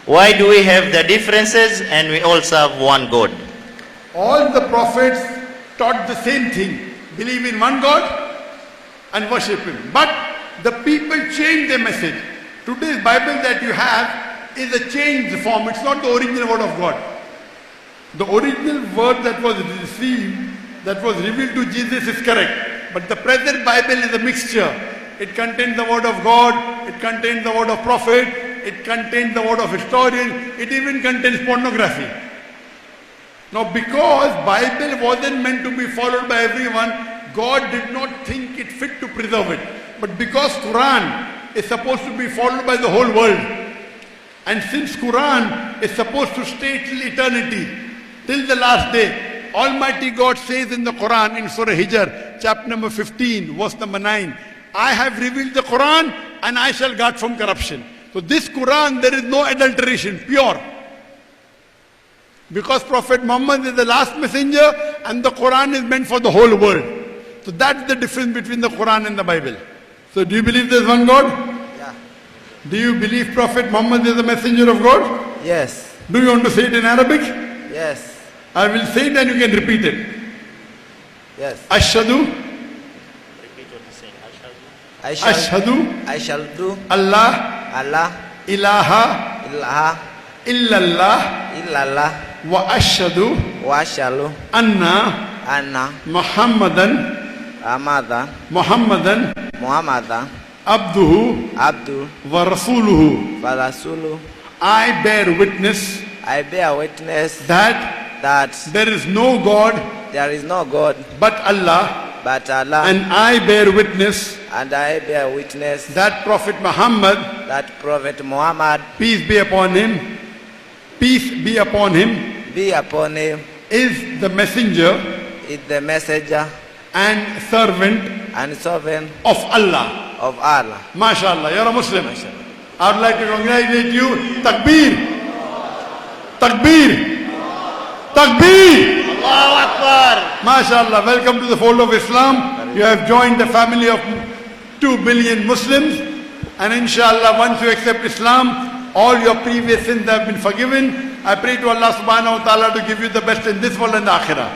Why do we have the differences and we all serve one God? All the prophets taught the same thing. Believe in one God and worship Him. But the people changed their message. Today's Bible that you have is a changed form. It's not the original word of God. The original word that was received, that was revealed to Jesus is correct. But the present Bible is a mixture. It contains the word of God, it contains the word of prophet, it contains the word of historian, it even contains pornography. Now because Bible wasn't meant to be followed by everyone, God did not think it fit to preserve it. But because Quran is supposed to be followed by the whole world, and since Quran is supposed to stay till eternity, till the last day, Almighty God says in the Quran in Surah Hijr, chapter number 15, verse number 9, I have revealed the Quran and I shall guard from corruption. So this Quran, there is no adulteration, pure. Because Prophet Muhammad is the last messenger and the Quran is meant for the whole world. So that's the difference between the Quran and the Bible. So do you believe there is one God? Yeah. Do you believe Prophet Muhammad is the messenger of God? Yes. Do you want to say it in Arabic? Yes. I will say it and you can repeat it. Yes. Ashhadu, I shall do Allah, Allah ilaha, ilaha illallah, illallah wa ashhadu wa shalu anna anna Muhammadan Muhammadan abduhu abdu wa rasuluhu. wa rasulu. I bear witness I bear witness that that there is no God there is no God but Allah, but Allah, and I bear witness and I bear witness that Prophet Muhammad, that Prophet Muhammad, peace be upon him, be upon him, is the messenger is the messenger and servant and servant of Allah. of Allah. MashaAllah, you're a Muslim. I would like to congratulate you. Takbir! Takbir! Takbir! Allahu Akbar! MashaAllah, welcome to the fold of Islam. You have joined the family of 2 billion Muslims. And inshallah, once you accept Islam, all your previous sins have been forgiven. I pray to Allah subhanahu wa ta'ala to give you the best in this world and the akhirah.